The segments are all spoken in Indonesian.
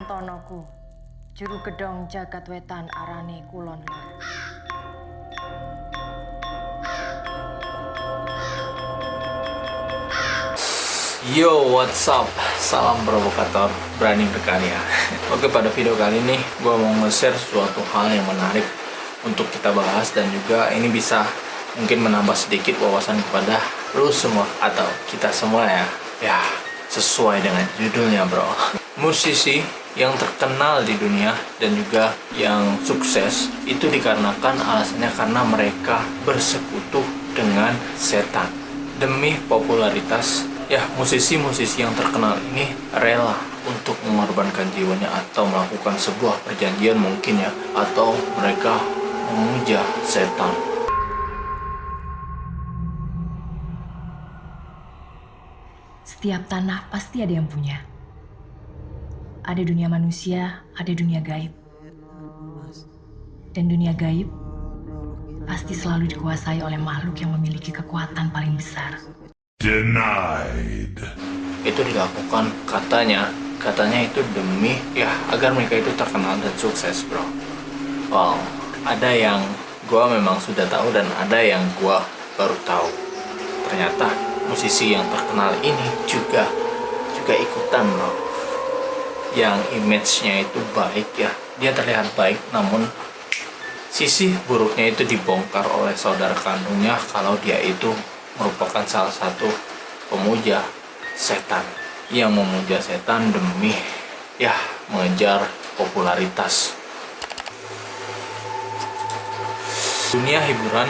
Antonoku, juru gedong jagat wetan arane kulon lor. Yo, what's up? Salam provokator, berani berkarya. Oke, pada video kali ini gue mau nge-share suatu hal yang menarik untuk kita bahas, dan juga ini bisa mungkin menambah sedikit wawasan kepada lu semua atau kita semua ya. Ya, sesuai dengan judulnya bro. Musisi yang terkenal di dunia dan juga yang sukses itu dikarenakan alasannya karena mereka bersekutu dengan setan. Demi popularitas, ya musisi-musisi yang terkenal ini rela untuk mengorbankan jiwanya atau melakukan sebuah perjanjian mungkin ya, atau mereka memuja setan. Setiap tanah pasti ada yang punya. Ada dunia manusia, ada dunia gaib. Dan dunia gaib pasti selalu dikuasai oleh makhluk yang memiliki kekuatan paling besar. Denied. Itu dilakukan katanya itu demi ya agar mereka itu terkenal dan sukses bro. Wow, ada yang gua memang sudah tahu dan ada yang gua baru tahu. Ternyata musisi yang terkenal ini juga ikutan bro. Yang image-nya itu baik ya, dia terlihat baik, namun sisi buruknya itu dibongkar oleh saudara kandungnya kalau dia itu merupakan salah satu pemuja setan yang memuja setan demi ya mengejar popularitas. Dunia hiburan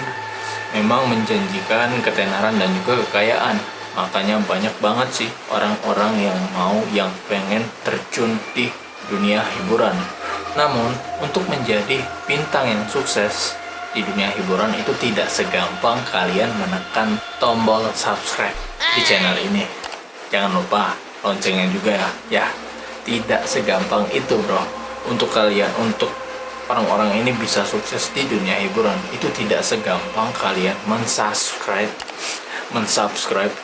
memang menjanjikan ketenaran dan juga kekayaan, makanya banyak banget sih orang-orang yang pengen terjun di dunia hiburan. Namun untuk menjadi bintang yang sukses di dunia hiburan itu tidak segampang kalian menekan tombol subscribe di channel ini. Jangan lupa loncengnya juga ya. Ya, tidak segampang itu bro. Untuk kalian, untuk orang-orang ini bisa sukses di dunia hiburan, itu tidak segampang kalian mensubscribe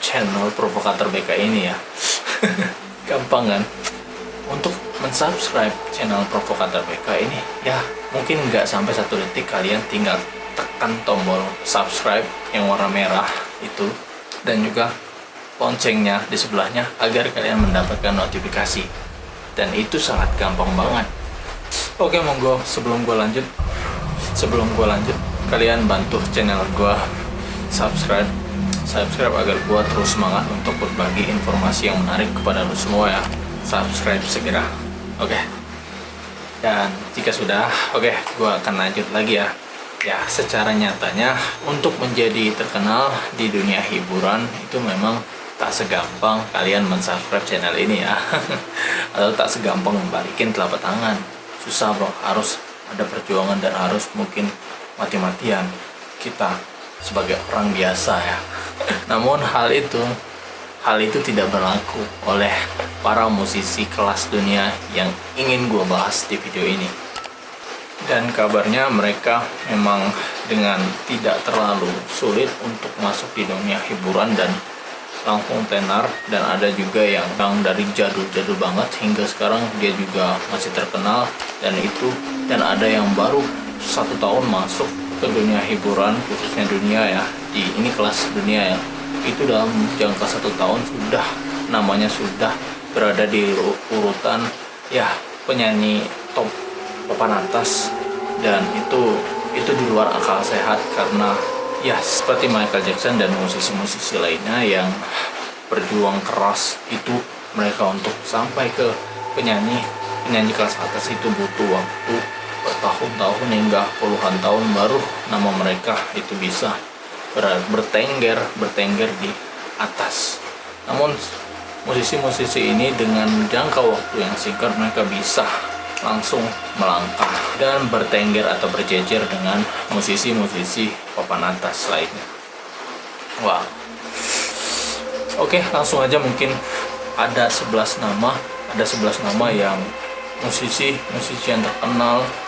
channel Provokator BK ini ya. Gampang kan? Untuk mensubscribe channel Provokator BK ini ya mungkin nggak sampai 1 detik, kalian tinggal tekan tombol subscribe yang warna merah itu dan juga loncengnya di sebelahnya agar kalian mendapatkan notifikasi, dan itu sangat gampang banget. Oke, monggo sebelum gue lanjut kalian bantu channel gue subscribe agar gue terus semangat untuk berbagi informasi yang menarik kepada lu semua ya. Subscribe segera. Oke. Dan jika sudah, gue akan lanjut lagi ya. Ya, secara nyatanya untuk menjadi terkenal di dunia hiburan itu memang tak segampang kalian mensubscribe channel ini ya. Atau tak segampang membalikin telapak tangan. Susah bro, harus ada perjuangan dan harus mungkin mati-matian kita sebagai orang biasa ya. Namun hal itu tidak berlaku oleh para musisi kelas dunia yang ingin gue bahas di video ini. Dan kabarnya mereka memang dengan tidak terlalu sulit untuk masuk di dunia hiburan dan langsung tenar, dan ada juga yang dari jadul banget hingga sekarang dia juga masih terkenal, dan ada yang baru 1 tahun masuk ke dunia hiburan, khususnya dunia ya, ini kelas dunia ya, itu dalam jangka 1 tahun sudah namanya sudah berada di urutan ya penyanyi top papan atas, dan itu di luar akal sehat karena ya seperti Michael Jackson dan musisi-musisi lainnya yang berjuang keras itu, mereka untuk sampai ke penyanyi kelas atas itu butuh waktu bertahun-tahun hingga puluhan tahun baru nama mereka itu bisa bertengger di atas. Namun musisi-musisi ini dengan jangka waktu yang singkat mereka bisa langsung melangkah dan bertengger atau berjejer dengan musisi-musisi papan atas lainnya. Wow. Oke, langsung aja, mungkin ada 11 nama yang musisi yang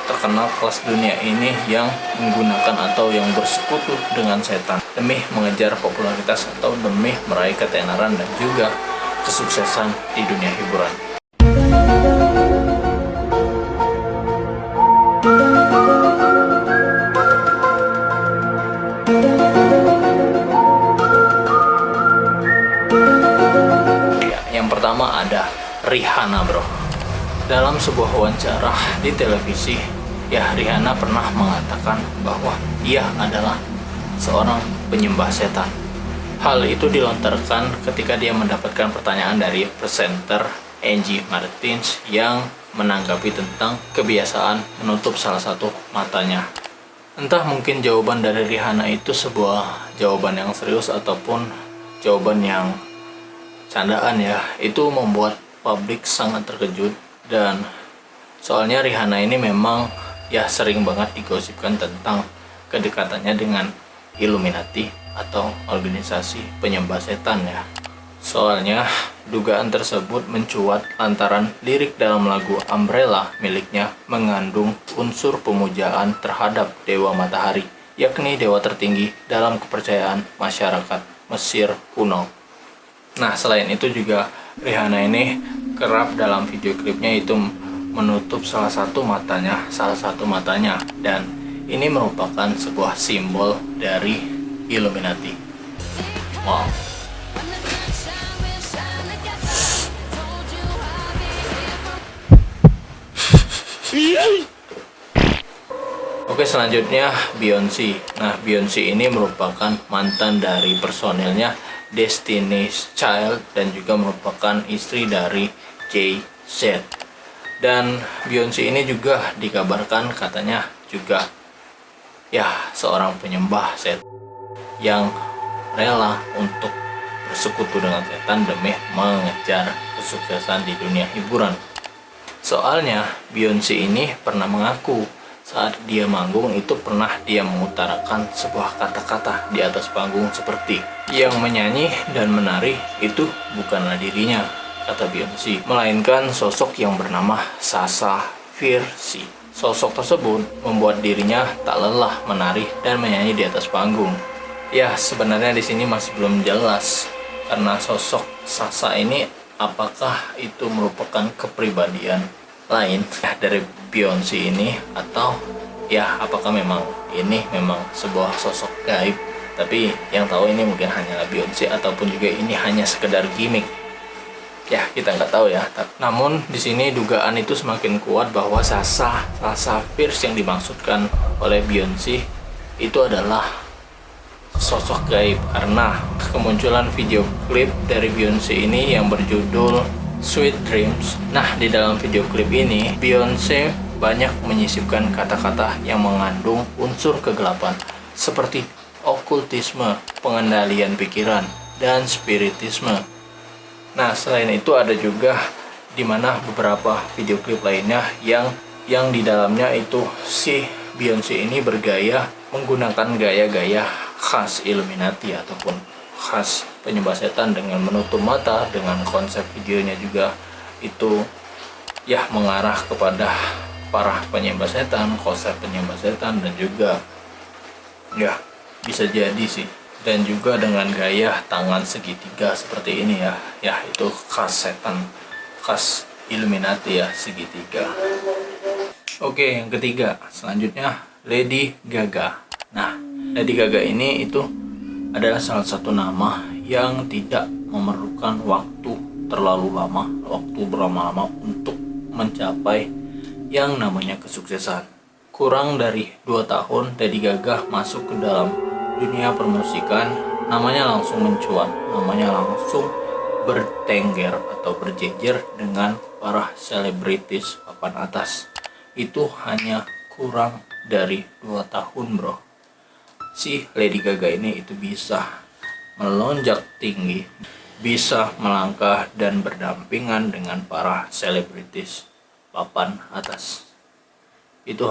terkenal kelas dunia ini yang menggunakan atau yang bersekutu dengan setan demi mengejar popularitas atau demi meraih ketenaran dan juga kesuksesan di dunia hiburan. Rihanna bro. Dalam sebuah wawancara di televisi, ya Rihanna pernah mengatakan bahwa ia adalah seorang penyembah setan. Hal itu dilontarkan ketika dia mendapatkan pertanyaan dari presenter Angie Martins yang menanggapi tentang kebiasaan menutup salah satu matanya. Entah mungkin jawaban dari Rihanna itu sebuah jawaban yang serius ataupun jawaban yang candaan ya. Itu membuat publik sangat terkejut, dan soalnya Rihanna ini memang ya sering banget digosipkan tentang kedekatannya dengan Illuminati atau organisasi penyembah setan ya. Soalnya dugaan tersebut mencuat lantaran lirik dalam lagu Umbrella miliknya mengandung unsur pemujaan terhadap dewa matahari, yakni dewa tertinggi dalam kepercayaan masyarakat Mesir kuno. Nah, selain itu juga Rihanna ini kerap dalam video klipnya itu menutup salah satu matanya, dan ini merupakan sebuah simbol dari Illuminati. Wow. Oke, selanjutnya Beyonce. Nah, Beyonce ini merupakan mantan dari personilnya Destiny's Child dan juga merupakan istri dari Jay-Z. Dan Beyonce ini juga dikabarkan katanya juga ya seorang penyembah setan yang rela untuk bersekutu dengan setan demi mengejar kesuksesan di dunia hiburan. Soalnya Beyonce ini pernah mengaku saat dia manggung itu pernah dia mengutarakan sebuah kata-kata di atas panggung seperti yang menyanyi dan menari itu bukanlah dirinya, kata Beyonce, melainkan sosok yang bernama Sasha Fierce. Sosok tersebut membuat dirinya tak lelah menari dan menyanyi di atas panggung. Ya, sebenarnya di sini masih belum jelas karena sosok Sasha ini apakah itu merupakan kepribadian lain dari Beyonce ini, atau ya apakah memang ini memang sebuah sosok gaib, tapi yang tahu ini mungkin hanyalah Beyonce ataupun juga ini hanya sekedar gimmick. Ya, kita nggak tahu ya. Namun di sini dugaan itu semakin kuat bahwa Sasha Fierce yang dimaksudkan oleh Beyonce itu adalah sosok gaib karena kemunculan video klip dari Beyonce ini yang berjudul Sweet Dreams. Nah, di dalam video klip ini Beyonce banyak menyisipkan kata-kata yang mengandung unsur kegelapan seperti okultisme, pengendalian pikiran, dan spiritisme. Nah, selain itu ada juga di mana beberapa video klip lainnya yang di dalamnya itu si Beyonce ini bergaya menggunakan gaya-gaya khas Illuminati ataupun khas penyembah setan dengan menutup mata, dengan konsep videonya juga itu ya mengarah kepada para penyembah setan, konsep penyembah setan, dan juga ya bisa jadi sih, dan juga dengan gaya tangan segitiga seperti ini ya itu khas setan, khas Illuminati ya, segitiga. Oke, yang ketiga selanjutnya Lady Gaga. Nah, Lady Gaga ini itu adalah salah satu nama yang tidak memerlukan waktu terlalu lama, waktu berlama-lama untuk mencapai yang namanya kesuksesan. Kurang dari 2 tahun Lady Gaga masuk ke dalam dunia permusikan, namanya langsung mencuat, namanya langsung bertengger atau berjejer dengan para selebritis papan atas. Itu hanya kurang dari 2 tahun bro. Si Lady Gaga ini itu bisa melonjak tinggi, bisa melangkah dan berdampingan dengan para selebritis papan atas. Itu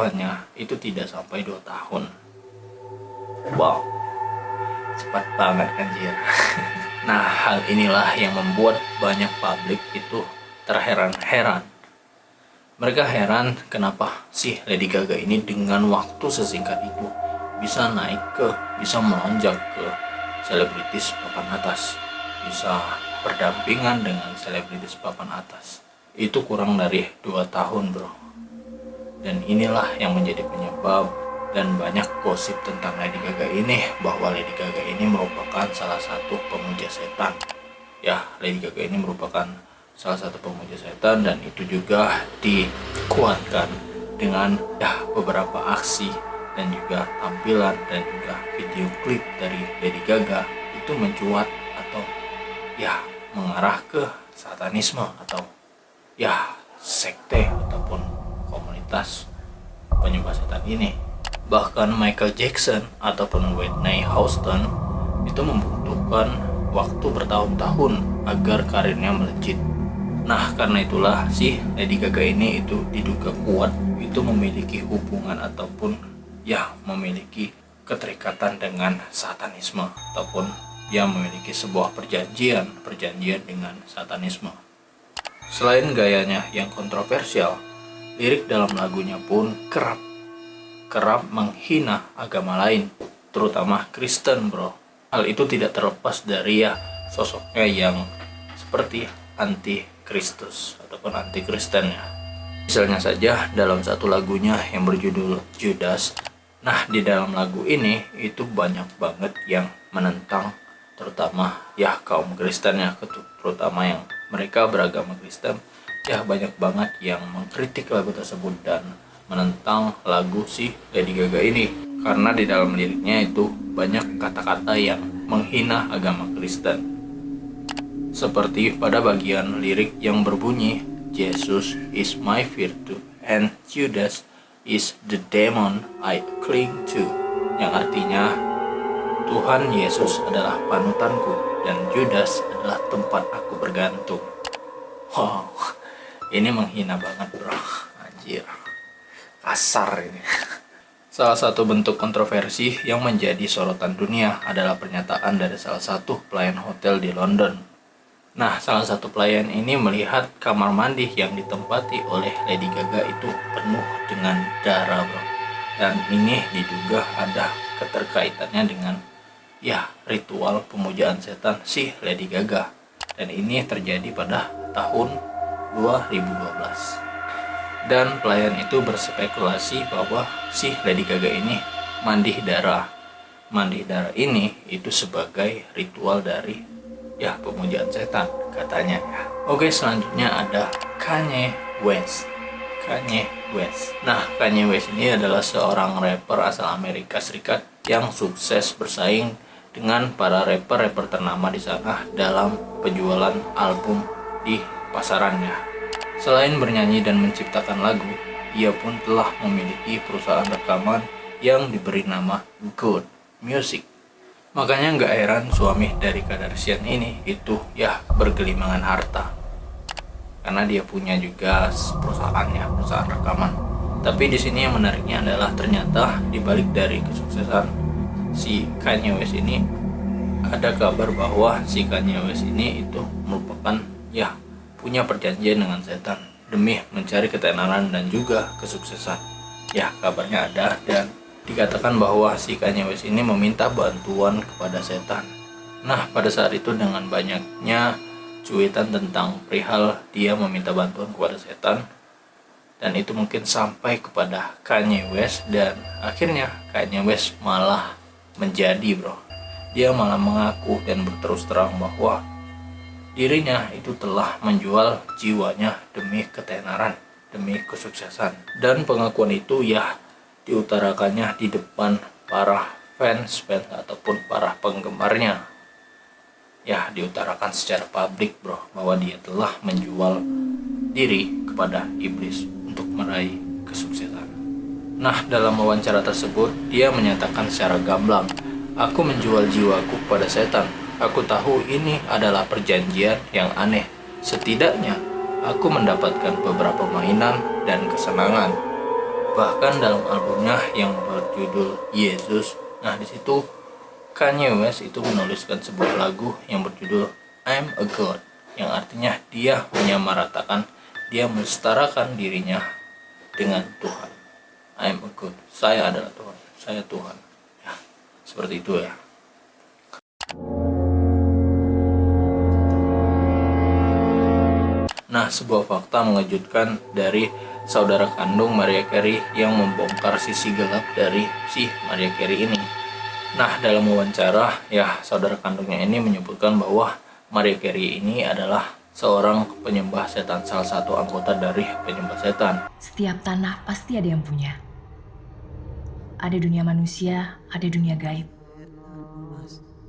tidak sampai 2 tahun. Wow, cepat banget anjir. Nah, hal inilah yang membuat banyak publik itu terheran-heran. Mereka heran kenapa sih Lady Gaga ini dengan waktu sesingkat itu bisa bisa melonjak ke selebritis papan atas, bisa berdampingan dengan selebritis papan atas. Itu kurang dari 2 tahun bro. Dan inilah yang menjadi penyebab dan banyak gosip tentang Lady Gaga ini, bahwa Lady Gaga ini merupakan salah satu pemuja setan. Ya, Lady Gaga ini merupakan salah satu pemuja setan, dan itu juga dikuatkan dengan beberapa aksi dan juga tampilan dan juga video klip dari Lady Gaga itu mencuat atau mengarah ke satanisme atau sekte ataupun komunitas penyembah setan ini. Bahkan Michael Jackson ataupun Whitney Houston itu membutuhkan waktu bertahun-tahun agar karirnya melejit. Nah, karena itulah si Lady Gaga ini itu diduga kuat itu memiliki hubungan ataupun memiliki keterikatan dengan satanisme ataupun memiliki sebuah perjanjian dengan satanisme. Selain gayanya yang kontroversial, lirik dalam lagunya pun kerap menghina agama lain, terutama Kristen, bro. Hal itu tidak terlepas dari sosoknya yang seperti anti-Kristus ataupun anti-Kristen ya. Misalnya saja dalam satu lagunya yang berjudul Judas. Nah, di dalam lagu ini itu banyak banget yang menentang terutama kaum Kristen terutama yang mereka beragama Kristen. Banyak banget yang mengkritik lagu tersebut dan menentang lagu si Lady Gaga ini karena di dalam liriknya itu banyak kata-kata yang menghina agama Kristen. Seperti pada bagian lirik yang berbunyi, Jesus is my virtue and Judas is the demon I cling to, yang artinya Tuhan Yesus adalah panutanku dan Judas adalah tempat aku bergantung. Wow, ini menghina banget, bro. Anjir, kasar ini. Salah satu bentuk kontroversi yang menjadi sorotan dunia adalah pernyataan dari salah satu pelayan hotel di London. Nah, salah satu pelayan ini melihat kamar mandi yang ditempati oleh Lady Gaga itu penuh dengan darah, bro. Dan ini diduga ada keterkaitannya dengan ritual pemujaan setan si Lady Gaga. Dan ini terjadi pada tahun 2012. Dan pelayan itu berspekulasi bahwa si Lady Gaga ini mandi darah. Mandi darah ini itu sebagai ritual dari pemujaan setan katanya ya. Oke, selanjutnya ada Kanye West. Nah, Kanye West ini adalah seorang rapper asal Amerika Serikat yang sukses bersaing dengan para rapper ternama di sana dalam penjualan album di pasarannya. Selain bernyanyi dan menciptakan lagu, ia pun telah memiliki perusahaan rekaman yang diberi nama Good Music. Makanya nggak heran suami dari Kardashian ini itu bergelimangan harta. Karena dia punya juga perusahaan rekaman. Tapi di sini yang menariknya adalah ternyata dibalik dari kesuksesan si Kanye West ini ada kabar bahwa si Kanye West ini itu merupakan punya perjanjian dengan setan demi mencari ketenaran dan juga kesuksesan. Kabarnya ada dan dikatakan bahwa si Kanye West ini meminta bantuan kepada setan. Nah, pada saat itu dengan banyaknya cuitan tentang perihal dia meminta bantuan kepada setan, dan itu mungkin sampai kepada Kanye West, dan akhirnya Kanye West malah menjadi, bro. Dia malah mengaku dan berterus terang bahwa dirinya itu telah menjual jiwanya demi ketenaran, demi kesuksesan. Dan pengakuan itu diutarakannya di depan para fans ataupun para penggemarnya. Diutarakan secara publik, bro, bahwa dia telah menjual diri kepada iblis untuk meraih kesuksesan. Nah, dalam wawancara tersebut, dia menyatakan secara gamblang, "Aku menjual jiwaku kepada setan. Aku tahu ini adalah perjanjian yang aneh. Setidaknya, aku mendapatkan beberapa mainan dan kesenangan." Bahkan dalam albumnya yang berjudul Yesus, nah di situ Kanye West itu menuliskan sebuah lagu yang berjudul I'm a God, yang artinya dia menyamaratakan, dia mensetarakan dirinya dengan Tuhan. I'm a God, saya adalah Tuhan, saya Tuhan. Seperti itu ya. Nah, sebuah fakta mengejutkan dari saudara kandung Mariah Carey yang membongkar sisi gelap dari si Mariah Carey ini. Nah, dalam wawancara, saudara kandungnya ini menyebutkan bahwa Mariah Carey ini adalah seorang penyembah setan, salah satu anggota dari penyembah setan. Setiap tanah pasti ada yang punya. Ada dunia manusia, ada dunia gaib.